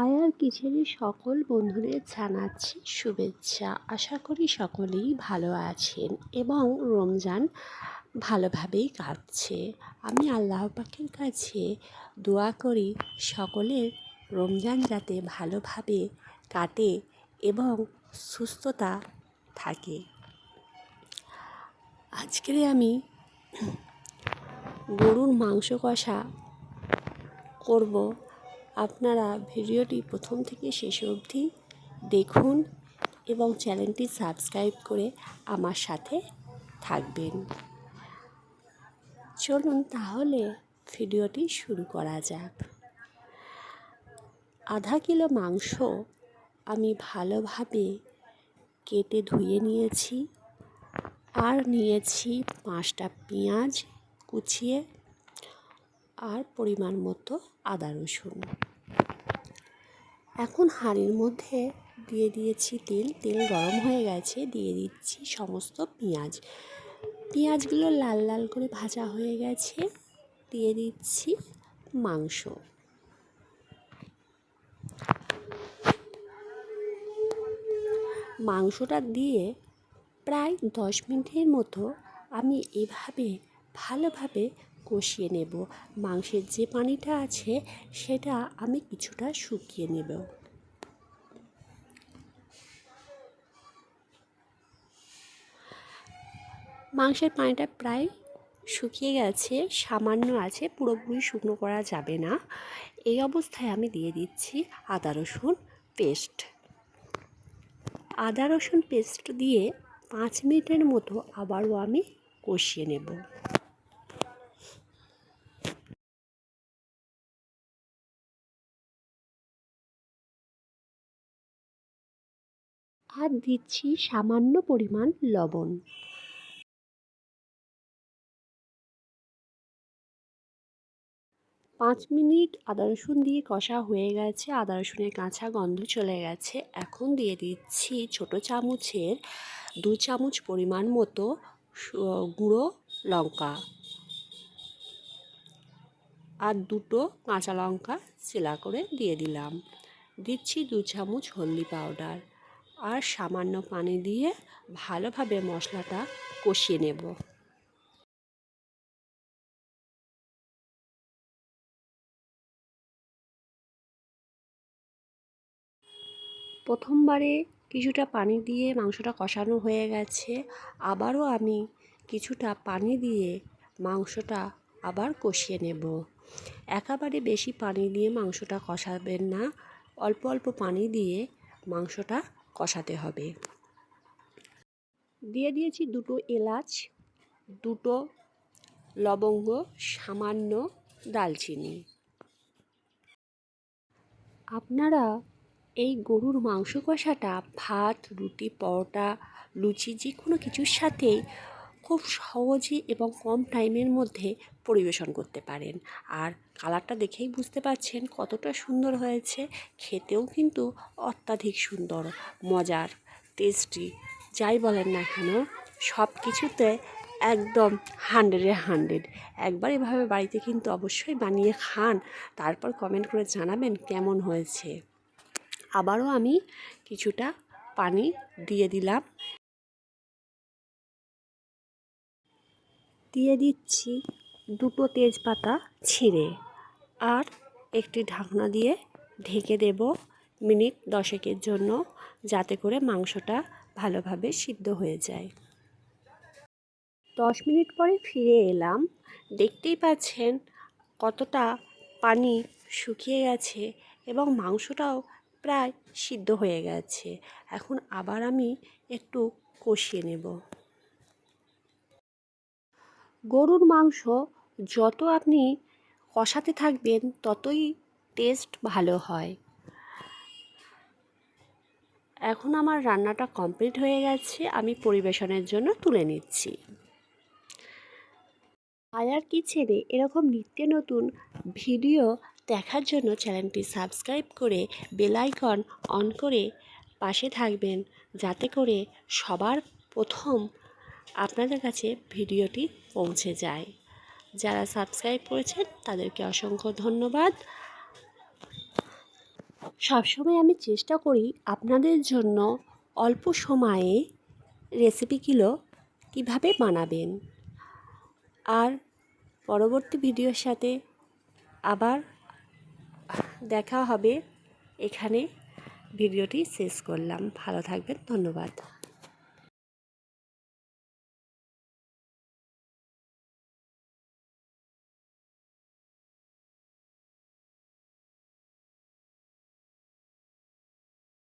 আয়ার কিচেনের সকল বন্ধুদের জানাচ্ছি শুভেচ্ছা। আশা করি সকলেই ভালো আছেন এবং রমজান ভালোভাবেই কাটছে। আমি আল্লাহ পাকের কাছে দোয়া করি সকলের রমজান যাতে ভালোভাবে কাটে এবং সুস্থতা থাকে। আজকে আমি গরুর মাংস কষা করব। আপনারা ভিডিওটি প্রথম থেকে শেষ অবধি দেখুন এবং চ্যানেলটি সাবস্ক্রাইব করে আমার সাথে থাকবেন। চলুন তাহলে ভিডিওটি শুরু করা যাক। আধা কিলো মাংস আমি ভালোভাবে কেটে ধুয়ে নিয়েছি আর নিয়েছি 5টা পেঁয়াজ কুচিয়ে আর পরিমাণ মতো আদা রসুন। এখন হাঁড়ির মধ্যে দিয়ে দিয়েছি তেল গরম হয়ে গেছে। দিয়ে দিচ্ছি সমস্ত পেঁয়াজগুলো লাল লাল করে ভাজা হয়ে গেছে। দিয়ে দিচ্ছি মাংসটা দিয়ে প্রায় 10 মিনিটের মতো আমি এভাবে ভালোভাবে কষিয়ে নেব। মাংসের যে পানিটা আছে সেটা আমি কিছুটা শুকিয়ে নেব। মাংসের পানিটা প্রায় শুকিয়ে গেছে, সামান্য আছে, পুরোপুরি শুকনো করা যাবে না। এই অবস্থায় আমি দিয়ে দিচ্ছি আদা রসুন পেস্ট দিয়ে 5 মিনিটের মতো আবারও আমি কষিয়ে নেব। আর দিচ্ছি সামান্য পরিমাণ লবণ। পাঁচ মিনিট আদা রসুন দিয়ে কষা হয়ে গেছে, আদা রসুনের কাঁচা গন্ধ চলে গেছে। এখন দিয়ে দিচ্ছি ছোটো চামচের 2 চামচ পরিমাণ মতো গুঁড়ো লঙ্কা আর 2টো কাঁচা লঙ্কা চেলা করে দিয়ে দিলাম। দিচ্ছি 2 চামচ হলদি পাউডার আর সামান্য পানি দিয়ে ভালোভাবে মশলাটা কষিয়ে নেব। প্রথমবারে কিছুটা পানি দিয়ে মাংসটা কষানো হয়ে গেছে। আবারও আমি কিছুটা পানি দিয়ে মাংসটা আবার কষিয়ে নেব। একেবারে বেশি পানি দিয়ে মাংসটা কষাবেন না, অল্প অল্প পানি দিয়ে মাংসটা কষাতে হবে। দিয়ে দিয়েছি 2টো এলাচ, 2টো লবঙ্গ, সামান্য দালচিনি। আপনারা এই গরুর মাংস কষাটা ভাত, রুটি, পরোটা, লুচি যে কোনো কিছুর সাথেই খুব সহজে এবং কম টাইমের মধ্যে পরিবেশন করতে পারেন। আর কালারটা দেখেই বুঝতে পারছেন কতটা সুন্দর হয়েছে। খেতেও কিন্তু অত্যাধিক সুন্দর, মজার, টেস্টি, যাই বলেন না কেন সব কিছুতে একদম 100-এ 100। একবার এভাবে বাড়িতে কিন্তু অবশ্যই বানিয়ে খান, তারপর কমেন্ট করে জানাবেন কেমন হয়েছে। আবারও আমি কিছুটা পানি দিয়ে দিলাম। দিয়ে দিচ্ছি 2টো তেজপাতা ছিঁড়ে আর একটি ঢাকনা দিয়ে ঢেকে দেব মিনিট 10-এর জন্য, যাতে করে মাংসটা ভালোভাবে সিদ্ধ হয়ে যায়। 10 মিনিট পরে ফিরে এলাম। দেখতেই পাচ্ছেন কতটা পানি শুকিয়ে গেছে এবং মাংসটাও প্রায় সিদ্ধ হয়ে গেছে। এখন আবার আমি একটু কষিয়ে নেব। গরুর মাংস যত আপনি কষাতে থাকবেন ততই টেস্ট ভালো হয়। এখন আমার রান্নাটা কমপ্লিট হয়ে গেছে, আমি পরিবেশনের জন্য তুলে নিচ্ছি। আয়ার কিচেনে এরকম নিত্য নতুন ভিডিও দেখার জন্য চ্যানেলটি সাবস্ক্রাইব করে বেল আইকন অন করে পাশে থাকবেন, যাতে করে সবার প্রথম আপনাদের কাছে ভিডিওটি পৌঁছে যায়। যারা সাবস্ক্রাইব করেছেন তাদেরকে অসংখ্য ধন্যবাদ। সবসময় আমি চেষ্টা করি আপনাদের জন্য অল্প সময়ে রেসিপিগুলো কিভাবে বানাবেন। আর পরবর্তী ভিডিওর সাথে আবার দেখা হবে। এখানে ভিডিওটি শেষ করলাম। ভালো থাকবেন, ধন্যবাদ।